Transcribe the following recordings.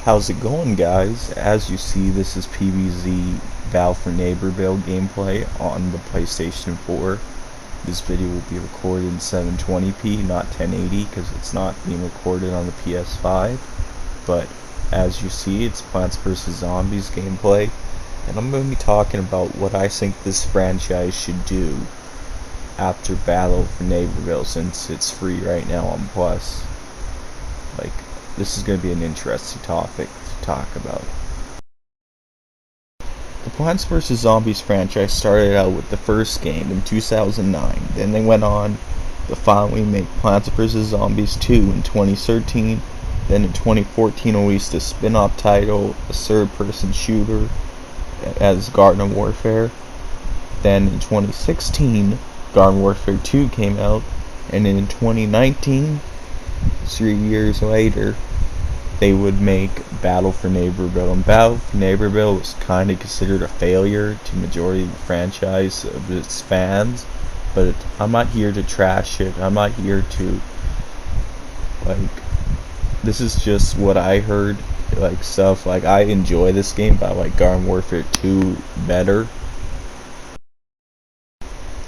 How's it going, guys? As you see, this is PvZ Battle for Neighborville gameplay on the PlayStation 4. This video will be recorded in 720p, not 1080, because it's not being recorded on the PS5. But as you see, it's Plants vs. Zombies gameplay, and I'm going to be talking about what I think this franchise should do after Battle for Neighborville, since it's free right now on Plus. This is going to be an interesting topic to talk about. The Plants vs. Zombies franchise started out with the first game in 2009. Then they went on to finally make Plants vs. Zombies 2 in 2013. Then in 2014 released a spin-off title, a third-person shooter as Garden Warfare. Then in 2016, Garden Warfare 2 came out. And in 2019, 3 years later, they would make Battle for Neighborville. And Battle for Neighborville was kind of considered a failure to majority of the franchise of its fans. But I'm not here to trash it. I'm not here to, this is just what I heard, stuff. I enjoy this game, but I like Garden Warfare 2 better.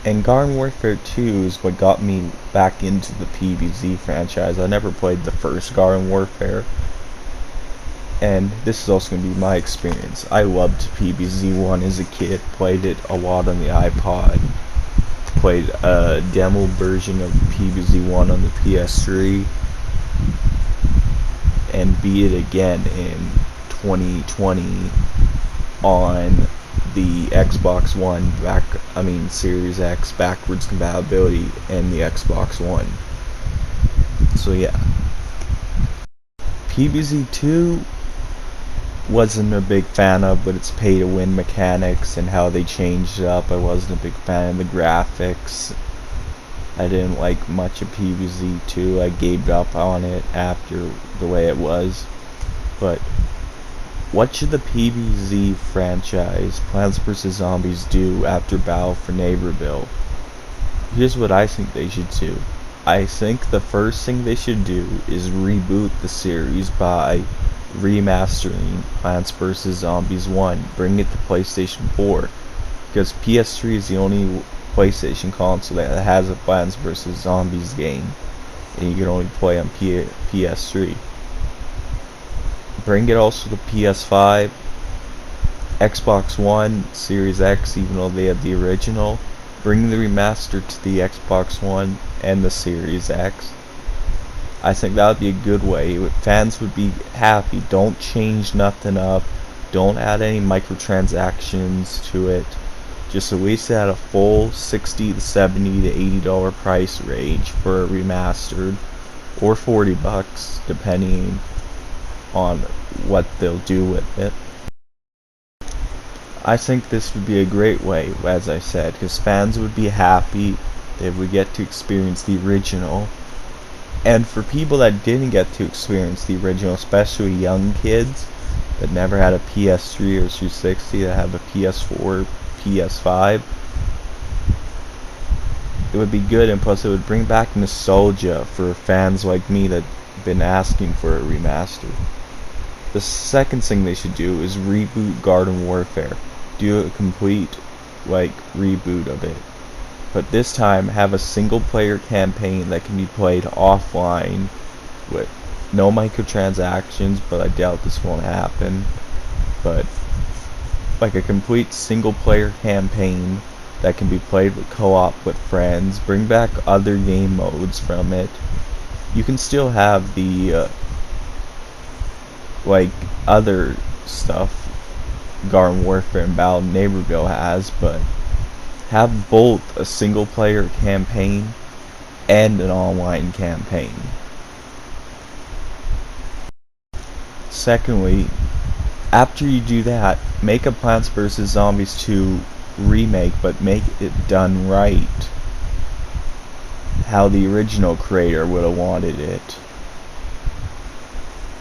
And Garden Warfare 2 is what got me back into the PvZ franchise. I never played the first Garden Warfare. And this is also going to be my experience. I loved PvZ 1 as a kid, played it a lot on the iPod, played a demo version of PvZ 1 on the PS3, and beat it again in 2020 on the Xbox One, Series X backwards compatibility, and the Xbox One. So yeah. PvZ 2 wasn't a big fan of, but its pay to win mechanics and how they changed it up. I wasn't a big fan of the graphics. I didn't like much of PvZ 2. I gave up on it after the way it was. But what should the PvZ franchise, Plants vs. Zombies, do after Battle for Neighborville? Here's what I think they should do. I think the first thing they should do is reboot the series by remastering Plants vs. Zombies 1. Bring it to PlayStation 4. Because PS3 is the only PlayStation console that has a Plants vs. Zombies game. And you can only play on PS3. Bring it also to PS5, Xbox One, Series X, even though they have the original. Bring the remaster to the Xbox One and the Series X. I think that would be a good way. Fans would be happy. Don't change nothing up. Don't add any microtransactions to it. Just release it at a full $60 to $70 to $80 price range for a remastered, or $40 depending on what they'll do with it. I think this would be a great way, as I said, because fans would be happy. They would get to experience the original. And for people that didn't get to experience the original, especially young kids that never had a PS3 or 360, that have a PS4, PS5, it would be good, and plus it would bring back nostalgia for fans like me that have been asking for a remaster. The second thing they should do is reboot Garden Warfare. Do a complete reboot of it. But this time have a single player campaign that can be played offline with no microtransactions, but I doubt this won't happen. But a complete single player campaign that can be played with co-op with friends. Bring back other game modes from it. You can still have the other stuff Garden Warfare and Battle Neighborville has, but have both a single player campaign and an online campaign. Secondly, after you do that, make a Plants vs. Zombies 2 remake, but make it done right, how the original creator would have wanted it.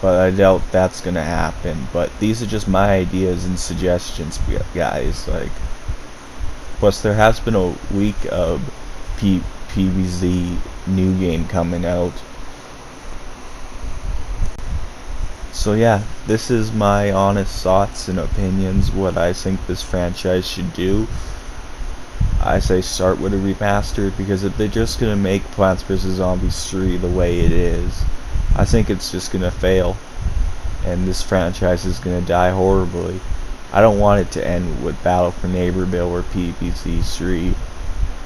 But I doubt that's gonna happen. But these are just my ideas and suggestions, guys. Plus there has been a week of PvZ new game coming out. So yeah, this is my honest thoughts and opinions, what I think this franchise should do. I say start with a remastered, because if they're just gonna make Plants vs. Zombies 3 the way it is, I think it's just gonna fail, and this franchise is gonna die horribly. I don't want it to end with Battle for Neighborville or PvZ 3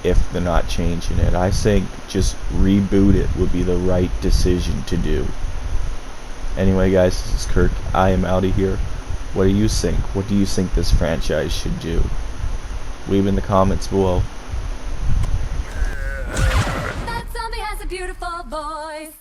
if they're not changing it. I think just reboot it would be the right decision to do. Anyway guys, this is Kirk. I am out of here. What do you think? What do you think this franchise should do? Leave in the comments below. That zombie has a beautiful voice.